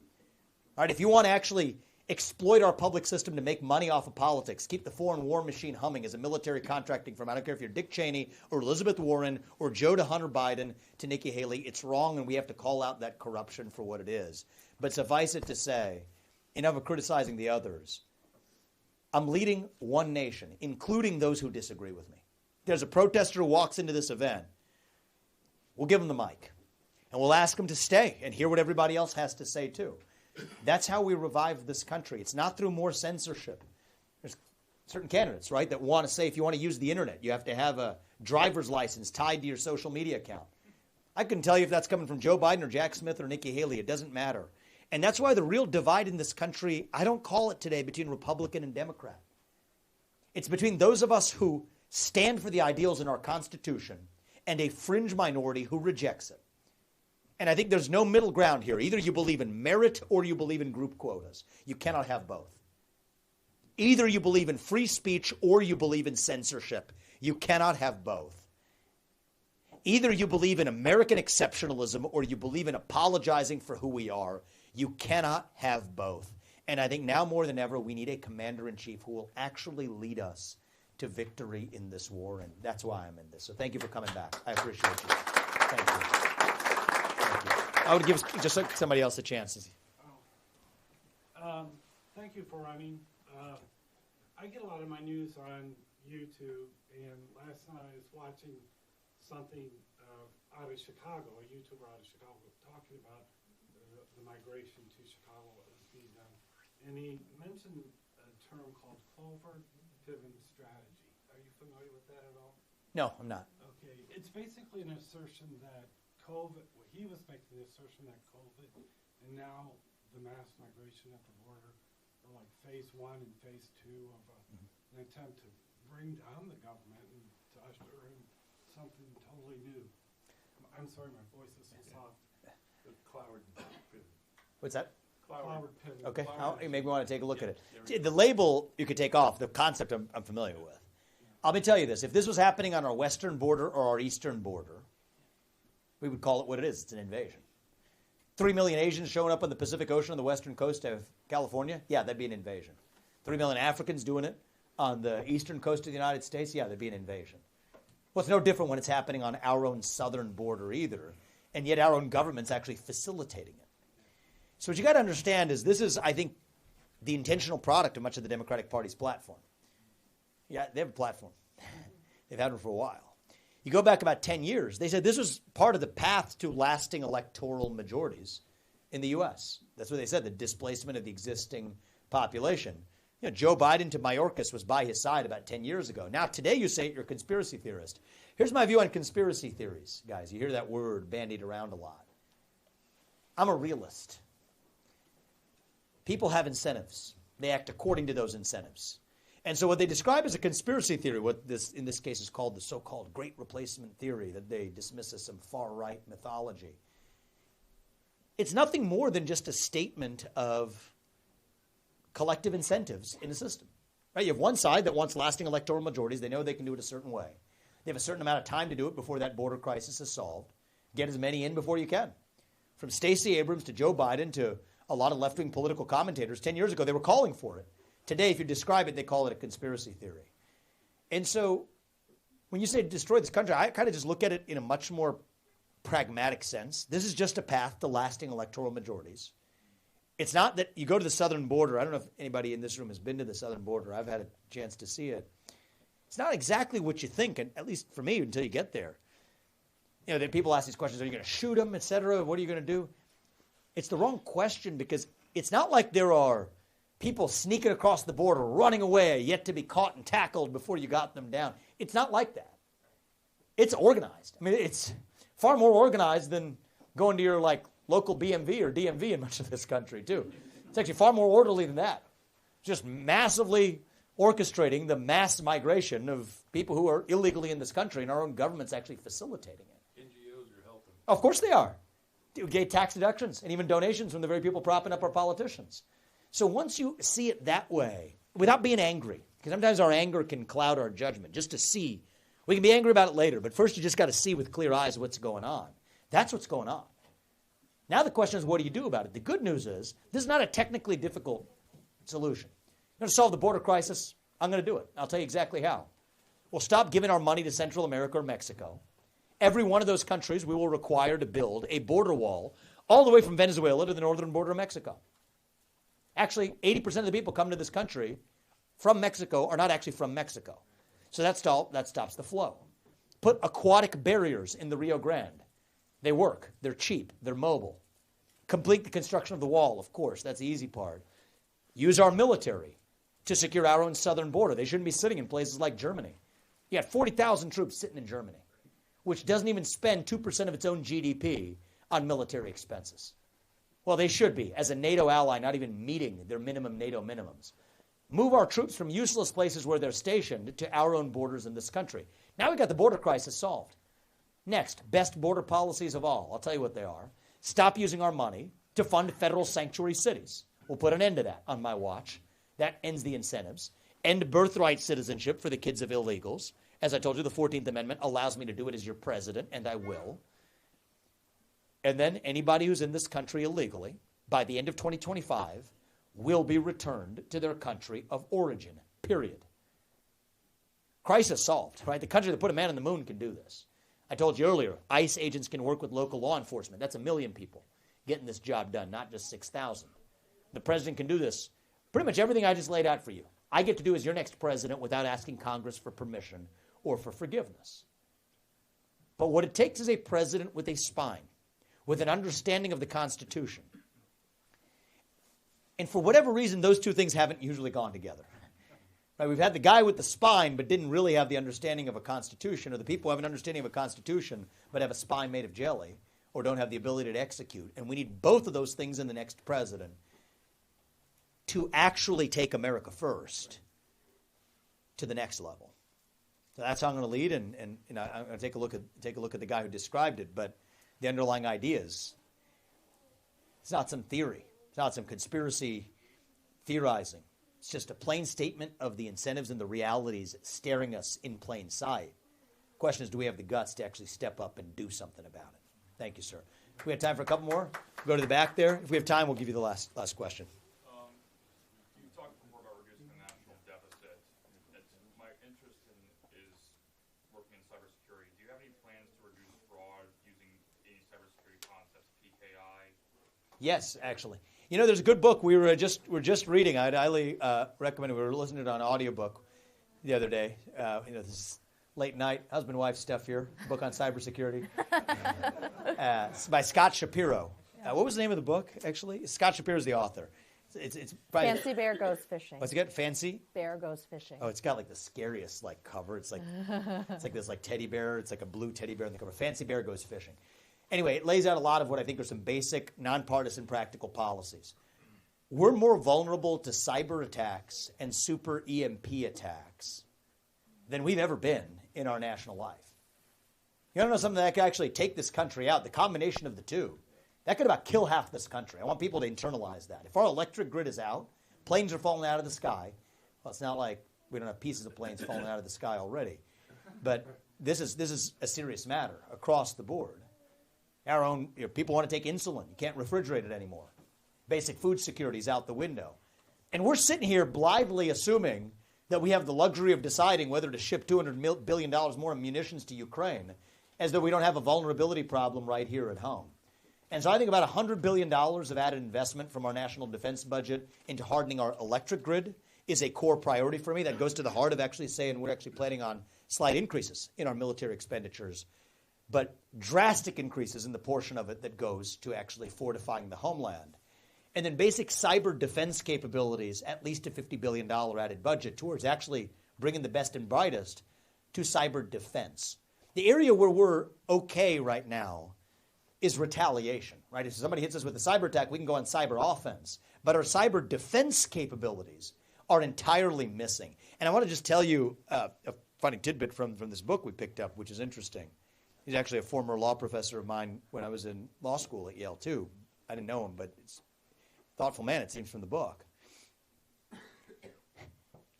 All right, if you want to actually exploit our public system to make money off of politics, keep the foreign war machine humming as a military contracting firm. I don't care if you're Dick Cheney or Elizabeth Warren or Joe to Hunter Biden to Nikki Haley. It's wrong, and we have to call out that corruption for what it is. But suffice it to say, enough of criticizing the others. I'm leading one nation, including those who disagree with me. There's a protester who walks into this event. We'll give him the mic. And we'll ask him to stay and hear what everybody else has to say, too. That's how we revive this country. It's not through more censorship. There's certain candidates, right, that want to say if you want to use the internet, you have to have a driver's license tied to your social media account. I couldn't tell you if that's coming from Joe Biden or Jack Smith or Nikki Haley. It doesn't matter. And that's why the real divide in this country, I don't call it today between Republican and Democrat. It's between those of us who stand for the ideals in our Constitution and a fringe minority who rejects it. And I think there's no middle ground here. Either you believe in merit or you believe in group quotas. You cannot have both. Either you believe in free speech or you believe in censorship. You cannot have both. Either you believe in American exceptionalism or you believe in apologizing for who we are. You cannot have both. And I think now more than ever, we need a commander-in-chief who will actually lead us to victory in this war. And that's why I'm in this. So thank you for coming back. I appreciate you. Thank you. I would give just somebody else a chance. Thank you for running. I get a lot of my news on YouTube, and last night I was watching something out of Chicago, a YouTuber out of Chicago, talking about the migration to Chicago that was being done. And he mentioned a term called clover pivot strategy. familiar with that at all? No, I'm not. Okay, it's basically an assertion that COVID, well, he was making the assertion that COVID and now the mass migration at the border are like phase 1 and phase 2 of an attempt to bring down the government and to usher in something totally new. I'm sorry, my voice is so soft. What's that? Cloward pivot. Okay, you make me want to take a look at it. The label you could take off. The concept I'm familiar with. Let me tell you this. If this was happening on our western border or our eastern border, we would call it what it is. It's an invasion. 3 million Asians showing up on the Pacific Ocean on the western coast of California? Yeah, that'd be an invasion. 3 million Africans doing it on the eastern coast of the United States? Yeah, that'd be an invasion. Well, it's no different when it's happening on our own southern border either, and yet our own government's actually facilitating it. So what you got to understand is this is, I think, the intentional product of much of the Democratic Party's platform. Yeah, they have a platform. They've had one for a while. You go back about 10 years, they said this was part of the path to lasting electoral majorities in the U.S. That's what they said, the displacement of the existing population. You know, Joe Biden to Mayorkas was by his side about 10 years ago. Now, today you say you're a conspiracy theorist. Here's my view on conspiracy theories, guys. You hear that word bandied around a lot. I'm a realist. People have incentives. They act according to those incentives. And so what they describe as a conspiracy theory, what this in this case is called the so-called Great Replacement Theory that they dismiss as some far-right mythology, it's nothing more than just a statement of collective incentives in a system. Right? You have one side that wants lasting electoral majorities. They know they can do it a certain way. They have a certain amount of time to do it before that border crisis is solved. Get as many in before you can. From Stacey Abrams to Joe Biden to a lot of left-wing political commentators, 10 years ago, they were calling for it. Today, if you describe it, they call it a conspiracy theory. And so when you say destroy this country, I kind of just look at it in a much more pragmatic sense. This is just a path to lasting electoral majorities. It's not that you go to the southern border. I don't know if anybody in this room has been to the southern border. I've had a chance to see it. It's not exactly what you think, and at least for me, until you get there. You know, people ask these questions, are you going to shoot them, et cetera? What are you going to do? It's the wrong question because it's not like there are people sneaking across the border, running away, yet to be caught and tackled before you got them down. It's not like that. It's organized. I mean, it's far more organized than going to your local BMV or DMV in much of this country, too. It's actually far more orderly than that. Just massively orchestrating the mass migration of people who are illegally in this country, and our own government's actually facilitating it. NGOs are helping. Of course they are. We gave tax deductions and even donations from the very people propping up our politicians. So once you see it that way, without being angry, because sometimes our anger can cloud our judgment, just to see. We can be angry about it later, but first you just got to see with clear eyes what's going on. That's what's going on. Now the question is, what do you do about it? The good news is, this is not a technically difficult solution. You're going to solve the border crisis? I'm going to do it. I'll tell you exactly how. We'll stop giving our money to Central America or Mexico. Every one of those countries we will require to build a border wall all the way from Venezuela to the northern border of Mexico. Actually, 80% of the people coming to this country from Mexico are not actually from Mexico. So that stops the flow. Put aquatic barriers in the Rio Grande. They work. They're cheap. They're mobile. Complete the construction of the wall, of course. That's the easy part. Use our military to secure our own southern border. They shouldn't be sitting in places like Germany. You got 40,000 troops sitting in Germany, which doesn't even spend 2% of its own GDP on military expenses. Well, they should be, as a NATO ally, not even meeting their minimum NATO minimums. Move our troops from useless places where they're stationed to our own borders in this country. Now we've got the border crisis solved. Next, best border policies of all. I'll tell you what they are. Stop using our money to fund federal sanctuary cities. We'll put an end to that on my watch. That ends the incentives. End birthright citizenship for the kids of illegals. As I told you, the 14th Amendment allows me to do it as your president, and I will. And then anybody who's in this country illegally, by the end of 2025, will be returned to their country of origin, period. Crisis solved, right? The country that put a man on the moon can do this. I told you earlier, ICE agents can work with local law enforcement. That's 1 million people getting this job done, not just 6,000. The president can do this. Pretty much everything I just laid out for you, I get to do as your next president without asking Congress for permission or for forgiveness. But what it takes is a president with a spine, with an understanding of the Constitution. And for whatever reason, those two things haven't usually gone together. Right? We've had the guy with the spine but didn't really have the understanding of a constitution, or the people who have an understanding of a constitution but have a spine made of jelly or don't have the ability to execute. And we need both of those things in the next president to actually take America first to the next level. So that's how I'm going to lead, and I'm going to take a look at the guy who described it. But the underlying ideas, it's not some theory, it's not some conspiracy theorizing. It's just a plain statement of the incentives and the realities staring us in plain sight. The question is, do we have the guts to actually step up and do something about it? Thank you, sir. If we have time for a couple more, go to the back there. If we have time, we'll give you the last question. You talked before about reducing the national deficit. My interest is working in cybersecurity. Do you have any plans to reduce fraud using any cybersecurity concepts, PKI? Yes, actually. You know, there's a good book we were just reading. I'd highly recommend it. We were listening to it on audiobook the other day. This is late night, husband-wife stuff here. Book on cybersecurity. It's by Scott Shapiro. What was the name of the book, actually? Scott Shapiro's the author. It's by, Fancy Bear Goes Fishing. What's it got? Fancy Bear Goes Fishing. Oh, it's got like the scariest cover. It's like this teddy bear. It's like a blue teddy bear on the cover. Fancy Bear Goes Fishing. Anyway, it lays out a lot of what I think are some basic, nonpartisan, practical policies. We're more vulnerable to cyber attacks and super EMP attacks than we've ever been in our national life. You want to know something that could actually take this country out? The combination of the two. That could about kill half this country. I want people to internalize that. If our electric grid is out, planes are falling out of the sky. Well, it's not like we don't have pieces of planes falling out of the sky already. But this is a serious matter across the board. Our own people want to take insulin. You can't refrigerate it anymore. Basic food security is out the window. And we're sitting here blithely assuming that we have the luxury of deciding whether to ship $200 billion more in munitions to Ukraine, as though we don't have a vulnerability problem right here at home. And so I think about $100 billion of added investment from our national defense budget into hardening our electric grid is a core priority for me. That goes to the heart of actually saying we're actually planning on slight increases in our military expenditures, but drastic increases in the portion of it that goes to actually fortifying the homeland. And then basic cyber defense capabilities, at least a $50 billion added budget towards actually bringing the best and brightest to cyber defense. The area where we're okay right now is retaliation, right? If somebody hits us with a cyber attack, we can go on cyber offense. But our cyber defense capabilities are entirely missing. And I want to just tell you a funny tidbit from this book we picked up, which is interesting. He's actually a former law professor of mine when I was in law school at Yale, too. I didn't know him, but it's a thoughtful man, it seems, from the book.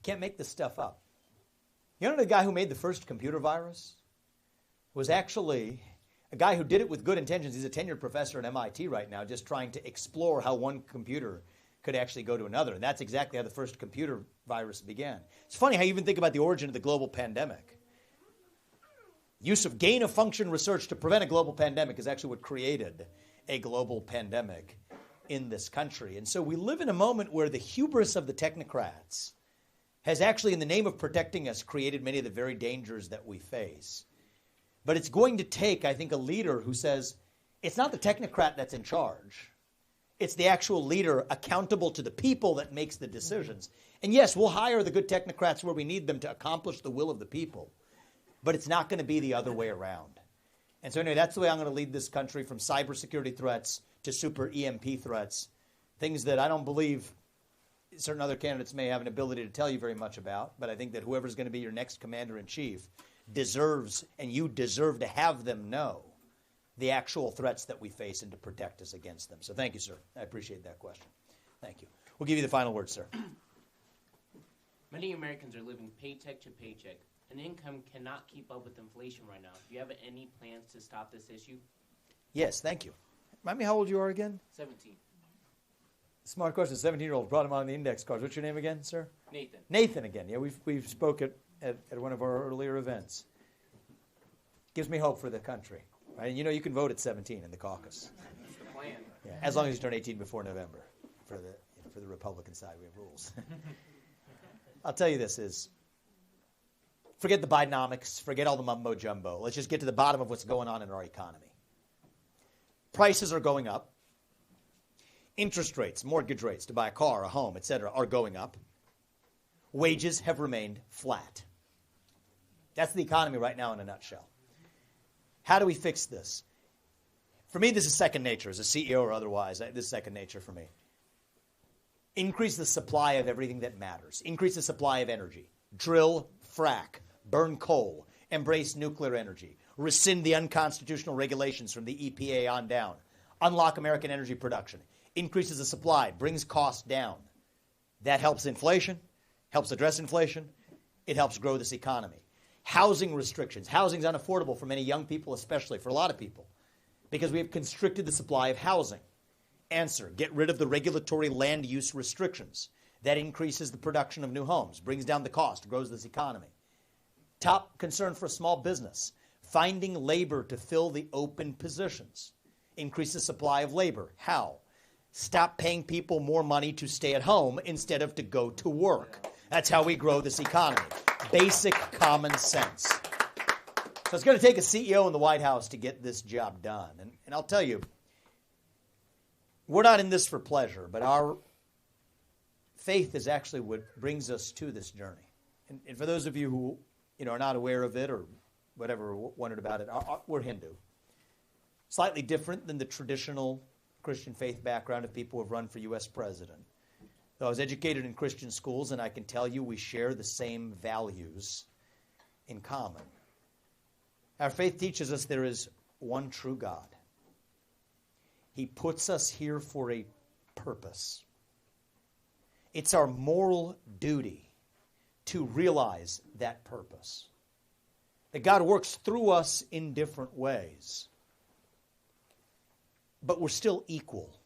Can't make this stuff up. You know the guy who made the first computer virus was actually a guy who did it with good intentions. He's a tenured professor at MIT right now, just trying to explore how one computer could actually go to another. And that's exactly how the first computer virus began. It's funny how you even think about the origin of the global pandemic. Use of gain-of-function research to prevent a global pandemic is actually what created a global pandemic in this country. And so we live in a moment where the hubris of the technocrats has actually, in the name of protecting us, created many of the very dangers that we face. But it's going to take, I think, a leader who says, it's not the technocrat that's in charge. It's the actual leader accountable to the people that makes the decisions. And yes, we'll hire the good technocrats where we need them to accomplish the will of the people. But it's not going to be the other way around. And so anyway, that's the way I'm going to lead this country, from cybersecurity threats to super EMP threats, things that I don't believe certain other candidates may have an ability to tell you very much about. But I think that whoever's going to be your next commander-in-chief deserves, and you deserve to have them know, the actual threats that we face and to protect us against them. So thank you, sir. I appreciate that question. Thank you. We'll give you the final word, sir. Many Americans are living paycheck to paycheck, and income cannot keep up with inflation right now. Do you have any plans to stop this issue? Yes, thank you. Remind me how old you are again? 17. Smart question. 17-year-old brought him on the index cards. What's your name again, sir? Nathan. Nathan again. Yeah, we've spoke at one of our earlier events. Gives me hope for the country. Right? And you can vote at 17 in the caucus. That's the plan. Yeah, as long as you turn 18 before November. For the Republican side, we have rules. I'll tell you this is, forget the Bidenomics, forget all the mumbo jumbo. Let's just get to the bottom of what's going on in our economy. Prices are going up. Interest rates, mortgage rates to buy a car, a home, etc., are going up. Wages have remained flat. That's the economy right now in a nutshell. How do we fix this? For me, this is second nature. As a CEO or otherwise, this is second nature for me. Increase the supply of everything that matters. Increase the supply of energy. Drill, frack, burn coal, embrace nuclear energy. Rescind the unconstitutional regulations from the EPA on down. Unlock American energy production. Increases the supply, brings costs down. That helps inflation, helps address inflation. It helps grow this economy. Housing restrictions. Housing is unaffordable for many young people, especially for a lot of people, because we have constricted the supply of housing. Answer, get rid of the regulatory land use restrictions. That increases the production of new homes, brings down the cost, grows this economy. Top concern for a small business, finding labor to fill the open positions. Increase the supply of labor. How? Stop paying people more money to stay at home instead of to go to work. That's how we grow this economy. Basic common sense. So it's going to take a CEO in the White House to get this job done. And I'll tell you, we're not in this for pleasure, but our faith is actually what brings us to this journey. And for those of you who are not aware of it or whatever, wondered about it, we're Hindu. Slightly different than the traditional Christian faith background of people who have run for U.S. president. Though I was educated in Christian schools, and I can tell you we share the same values in common. Our faith teaches us there is one true God. He puts us here for a purpose. It's our moral duty to realize that purpose. That God works through us in different ways. But we're still equal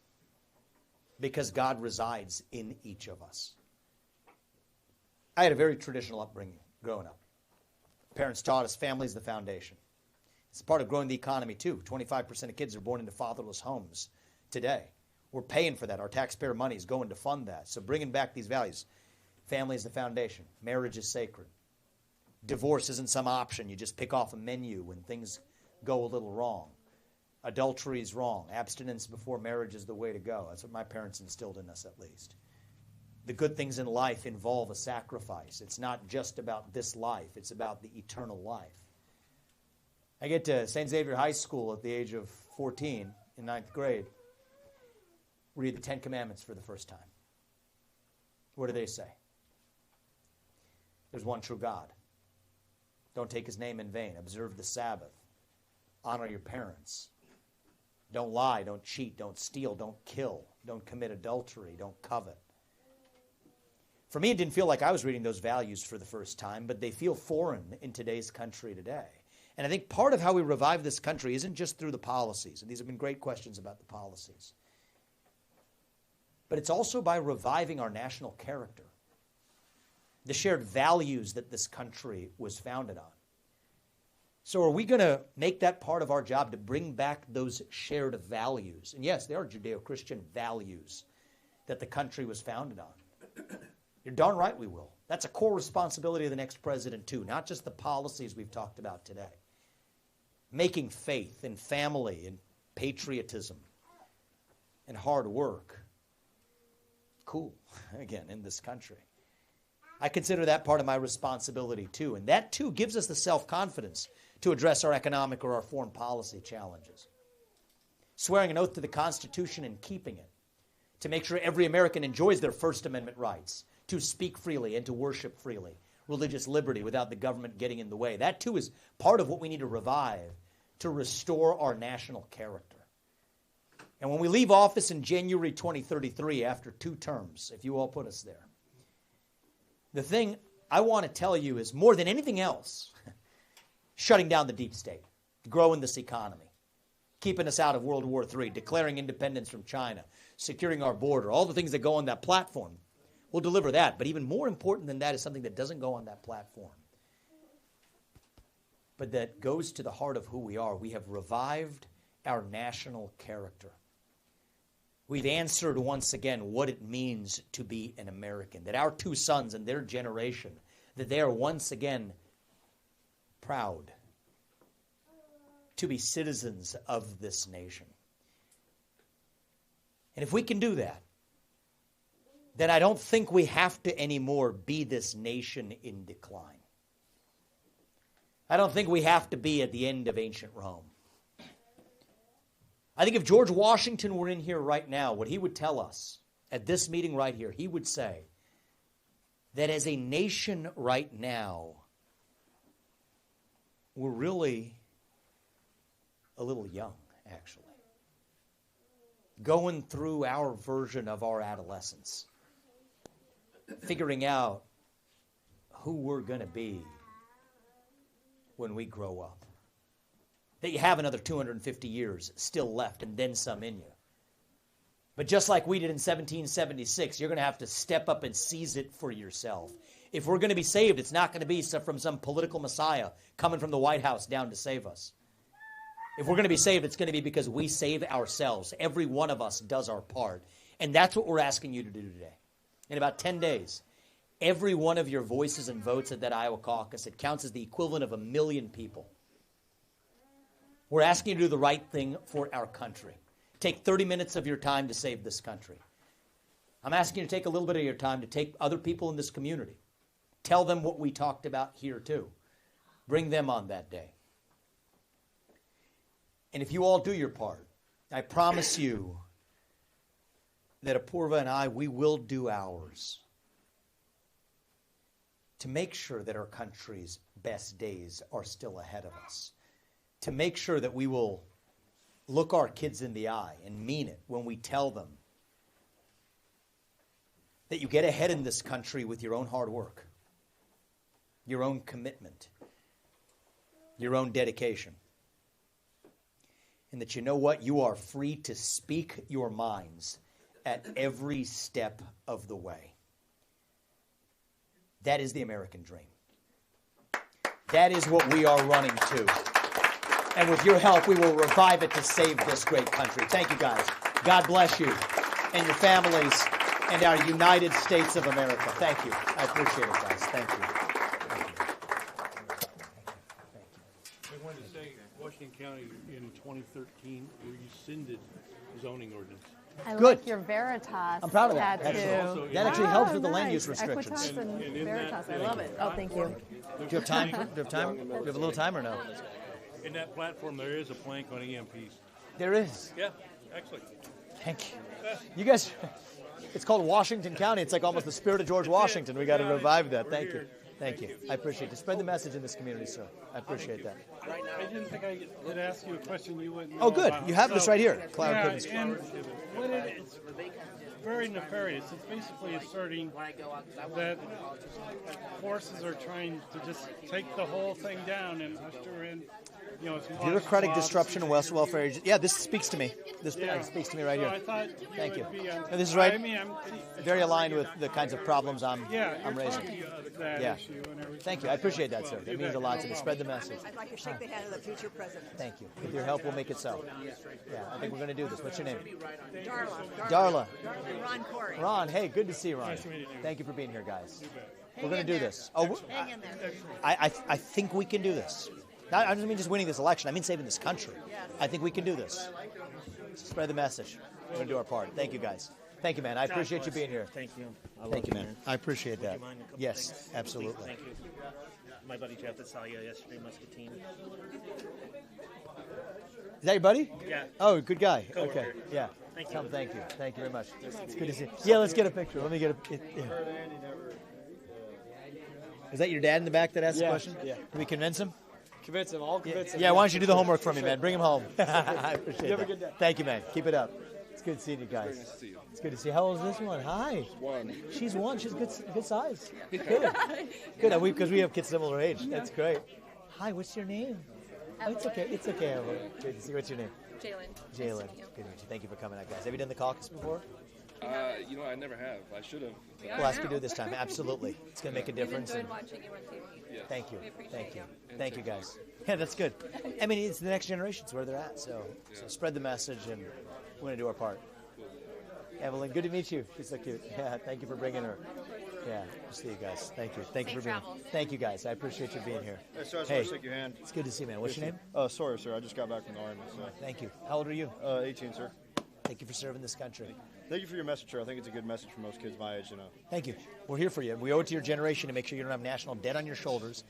because God resides in each of us. I had a very traditional upbringing growing up. Parents taught us family is the foundation. It's part of growing the economy too. 25% of kids are born into fatherless homes today. We're paying for that. Our taxpayer money is going to fund that. So bringing back these values. Family is the foundation. Marriage is sacred. Divorce isn't some option. You just pick off a menu when things go a little wrong. Adultery is wrong. Abstinence before marriage is the way to go. That's what my parents instilled in us, at least. The good things in life involve a sacrifice. It's not just about this life. It's about the eternal life. I get to St. Xavier High School at the age of 14 in 9th grade. Read the Ten Commandments for the first time. What do they say? There's one true God. Don't take his name in vain. Observe the Sabbath. Honor your parents. Don't lie, don't cheat, don't steal, don't kill, don't commit adultery, don't covet. For me, it didn't feel like I was reading those values for the first time, but they feel foreign in today's country today. And I think part of how we revive this country isn't just through the policies, and these have been great questions about the policies, but it's also by reviving our national character, the shared values that this country was founded on. So are we going to make that part of our job to bring back those shared values? And yes, they are Judeo-Christian values that the country was founded on. You're darn right we will. That's a core responsibility of the next president too, not just the policies we've talked about today. Making faith and family and patriotism and hard work cool, again, in this country. I consider that part of my responsibility too, and that too gives us the self-confidence to address our economic or our foreign policy challenges. Swearing an oath to the Constitution and keeping it, to make sure every American enjoys their First Amendment rights, to speak freely and to worship freely, religious liberty without the government getting in the way. That too is part of what we need to revive to restore our national character. And when we leave office in January 2033, after 2 terms, if you all put us there, the thing I want to tell you is more than anything else, shutting down the deep state, growing this economy, keeping us out of World War III, declaring independence from China, securing our border, all the things that go on that platform. We'll deliver that. But even more important than that is something that doesn't go on that platform, but that goes to the heart of who we are. We have revived our national character. We've answered once again what it means to be an American, that our 2 sons and their generation, that they are once again proud to be citizens of this nation. And if we can do that, then I don't think we have to anymore be this nation in decline. I don't think we have to be at the end of ancient Rome. I think if George Washington were in here right now, what he would tell us at this meeting right here, he would say that as a nation right now, we're really a little young, actually. Going through our version of our adolescence. Figuring out who we're going to be when we grow up. That you have another 250 years still left and then some in you. But just like we did in 1776, you're going to have to step up and seize it for yourself. If we're going to be saved, it's not going to be from some political messiah coming from the White House down to save us. If we're going to be saved, it's going to be because we save ourselves. Every one of us does our part. And that's what we're asking you to do today. In about 10 days, every one of your voices and votes at that Iowa caucus, it counts as the equivalent of 1 million people. We're asking you to do the right thing for our country. Take 30 minutes of your time to save this country. I'm asking you to take a little bit of your time to take other people in this community. Tell them what we talked about here too. Bring them on that day. And if you all do your part, I promise you that Apurva and I, we will do ours to make sure that our country's best days are still ahead of us. To make sure that we will look our kids in the eye and mean it when we tell them that you get ahead in this country with your own hard work, your own commitment, your own dedication. And that you know what? You are free to speak your minds at every step of the way. That is the American dream. That is what we are running to. And with your help, we will revive it to save this great country. Thank you, guys. God bless you and your families and our United States of America. Thank you. I appreciate it, guys. Thank you. I wanted to say, Washington County in 2013 rescinded zoning ordinance. I Good. like your Veritas I'm proud of that. tattoo. That actually helps with the land nice. use restrictions. Equitas and And in Veritas. that- I love it. Oh, thank you. Do you have time? Do you have time? Do you have a little time or no? In that platform, there is a plank on EMPs. There is. Yeah, excellent. Thank you. You guys, it's called Washington County. It's like almost the spirit of George Washington. We got to revive that. Thank you. Thank you. I appreciate it. Spread the message in this community, sir. I appreciate that. I didn't think I would ask you a question you wouldn't know Oh, good. about. You have this right here. Cloud Yeah, curtains. and what it's very nefarious. It's basically asserting that forces are trying to just take the whole thing down and usher in, you know, some Bureaucratic jobs. disruption and welfare agency. Yeah, this speaks to me. This Yeah. speaks to me right So I here. thought Thank you. would be, And this is right. I mean, I'm Very aligned with the kinds of problems I'm yeah, I'm you're raising. talking about that Yeah. issue and everything. Thank you. I appreciate that, sir. That means a lot to me. Spread the message. I'd like to shake the hand of the future president. Thank you. With your help, we'll make it so. Yeah, I think we're going to do this. What's your name? Darla. Darla. Ron Corey. Ron, hey, good to see you, Ron. Thank you for being here, guys. We're going to do this. Oh, Hang in there. I think we can do this. I don't mean just winning this election. I mean saving this country. I think we can do this. Spread the message. We're going to do our part. Thank you, guys. Thank you, man. I appreciate you being here. Thank you. Thank you, man. I appreciate that. Would you mind a couple Yes, seconds? absolutely. Please, thank you. My buddy Jeff that saw you yesterday, Muscatine. Is that your buddy? Yeah. Oh, good guy. Coworker. Okay. Yeah. Thank you. Tom, thank you. Thank you very much. It's good to see you. Yeah, let's get a picture. Let me get a. Yeah. Is that your dad in the back that asked the question? Yeah. Can we convince him? Convince him. I'll convince him. Yeah, why don't you do the homework for me, man? Bring him home. I appreciate You have a that. good day. Thank you, man. Keep it up. It's good seeing you guys. Nice to see you. It's good to see you. How old is this one? Hi. One. She's one. She's good size. Good. Good. Because we have kids similar age. That's great. Hi. What's your name? Oh, it's okay. It's okay. Emily. Good to see you. What's your name? Jalen. Jalen. Good to meet you. Thank you for coming out, guys. Have you done the caucus before? You know, I never have. I should have. We'll ask you to do it this time. Absolutely. It's going to make a difference. Enjoyed watching you on TV. Yes. Thank you. We appreciate Thank you. you. Thank you, guys. Yeah, that's good. I mean, it's the next generation. It's where they're at. So spread the message, and we're going to do our part. Evelyn, good to meet you. She's so cute. Yeah, thank you for bringing her. Yeah, good to see you guys. Thank you. Thank you for being here. Thank you, guys. I appreciate you being here. Hey, sir, I just Hey, want to shake your hand. it's good to see you, man. What's your name? Sawyer, sir. I just got back from the Army. So. Thank you. How old are you? 18, sir. Thank you for serving this country. Thank you for your message, sir. I think it's a good message for most kids my age, Thank you. We're here for you. We owe it to your generation to make sure you don't have national debt on your shoulders.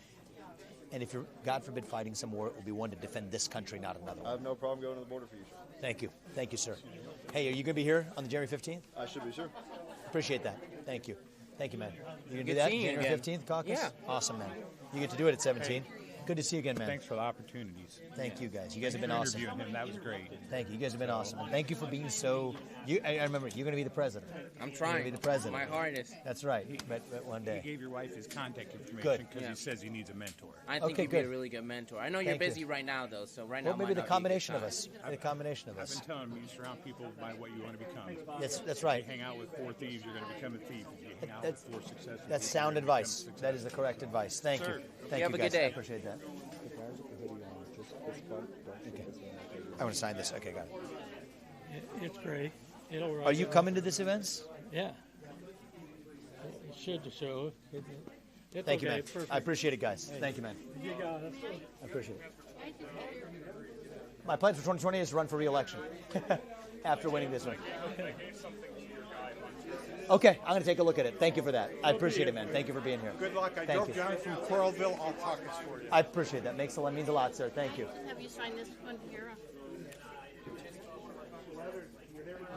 And if you're, God forbid, fighting some war, it will be one to defend this country, not another I one. have no problem going to the border for you, sir. Thank you. Thank you, sir. Hey, are you going to be here on the January 15th? I should be, sir. Appreciate that. Thank you. Thank you, man. You going to do Good that? seeing you January again. 15th caucus? Yeah. Awesome, man. You get to do it at 17. Good to see you again, man. Thanks for the opportunities. Thank you, guys. You guys have been Thanks for awesome. interviewing him. That was great. Thank you. You guys have been awesome. And thank you for being so. I remember you're going to be the president. I'm You're trying. going to be the president. My hardest. That's right. But one day. He gave your wife his contact information Good. because he says he needs a mentor. I think Okay, you'd be good. a really good mentor. I know you're Thank you. busy right now, though, so right now Well, maybe might the not be a good combination of time. us. The combination of I've us. been telling him you surround people by what you want to become. That's right. If you hang out with four thieves, you're going to become a thief. If you hang out That's- with four successful That's people, sound you're gonna advice. become That is the correct advice. Thank you. Sir. Thank You have a guys. good day. I appreciate that. Okay. I want to sign this. Okay, got it. It's great. It'll Are you coming to this event? Yeah. It should show. It's Thank you, okay. man. Perfect. I appreciate it, guys. Thank you, man. You got it. I appreciate it. My plan for 2020 is to run for re-election after winning this one. Okay, I'm going to take a look at it. Thank you for that. I appreciate it, man. Thank you for being here. Good luck. I Thank drove you. down from Coralville. I'll caucus for you. I appreciate that. Means a lot, sir. Thank you. Have you signed this one here?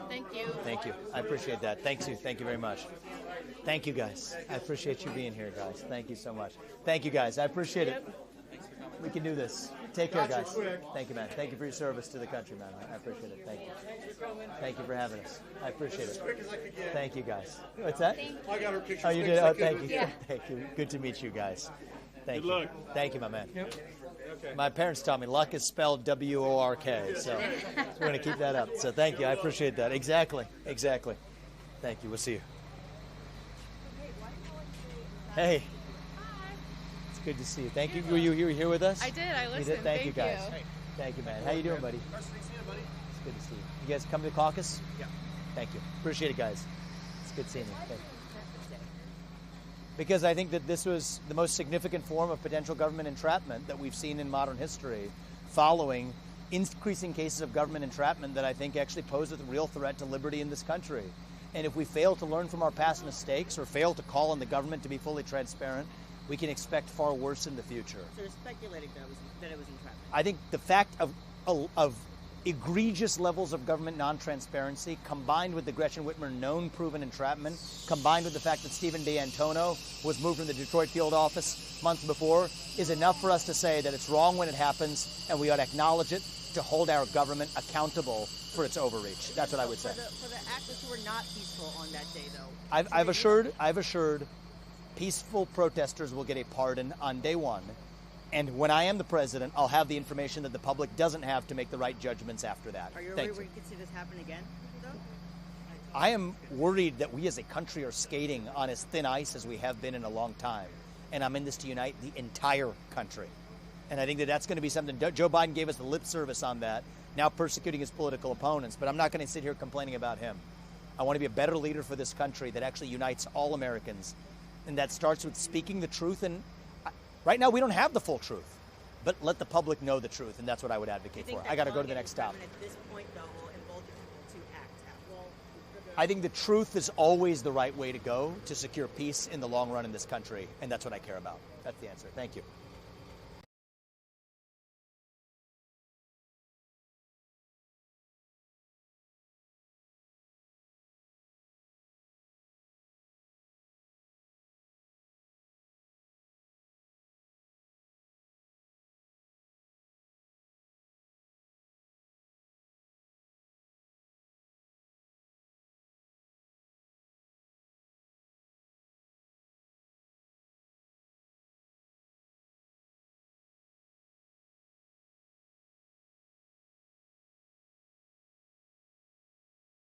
Thank you. Thank you. I appreciate that. Thank you. Thank you very much. Thank you, guys. I appreciate you being here, guys. Thank you so much. Thank you, guys. I appreciate it. We can do this. Take care, guys. Thank you, man. Thank you for your service to the country, man. I appreciate it. Thank you. Thank you for having us. I appreciate it. Thank you, guys. What's that? I got her picture. Oh, you did? Oh, thank you. Thank you. Good to meet you guys. Thank Good you. luck. Thank you, my man. Yep. Okay. My parents taught me luck is spelled W-O-R-K, so we're going to keep that up. So thank you. I appreciate that. Exactly. Exactly. Thank you. We'll see you. Hey. It's good to see you. Thank you. Were you here with us? I did. I You listened. did? Thank you, Thank guys. you. Thank you, man. How you doing, buddy? Nice to see you, buddy. It's good to see you. You guys come to the caucus? Yeah. Thank you. Appreciate it, guys. It's good seeing you. Thank you. Because I think that this was the most significant form of potential government entrapment that we've seen in modern history, following increasing cases of government entrapment that I think actually pose a real threat to liberty in this country. And if we fail to learn from our past mistakes or fail to call on the government to be fully transparent, we can expect far worse in the future. So they're speculating that it was entrapment. I think the fact of egregious levels of government non-transparency, combined with the Gretchen Whitmer known proven entrapment, combined with the fact that Stephen D'Antonio was moved from the Detroit field office months before, is enough for us to say that it's wrong when it happens, and we ought to acknowledge it to hold our government accountable for its overreach. That's what I would say. For the actors who were not peaceful on that day, though. I've assured peaceful protesters will get a pardon on day one. And when I am the president, I'll have the information that the public doesn't have to make the right judgments after that. Are you Thank worried we could see this happen again, though? I am worried that we as a country are skating on as thin ice as we have been in a long time. And I'm in this to unite the entire country. And I think that that's going to be something. Joe Biden gave us the lip service on that, now persecuting his political opponents. But I'm not going to sit here complaining about him. I want to be a better leader for this country that actually unites all Americans. And that starts with speaking the truth. And right now we don't have the full truth. But let the public know the truth. And that's what I would advocate for. I got to go to the next stop. At this point, though, will embolden people to act. I think the truth is always the right way to go to secure peace in the long run in this country. And that's what I care about. That's the answer. Thank you.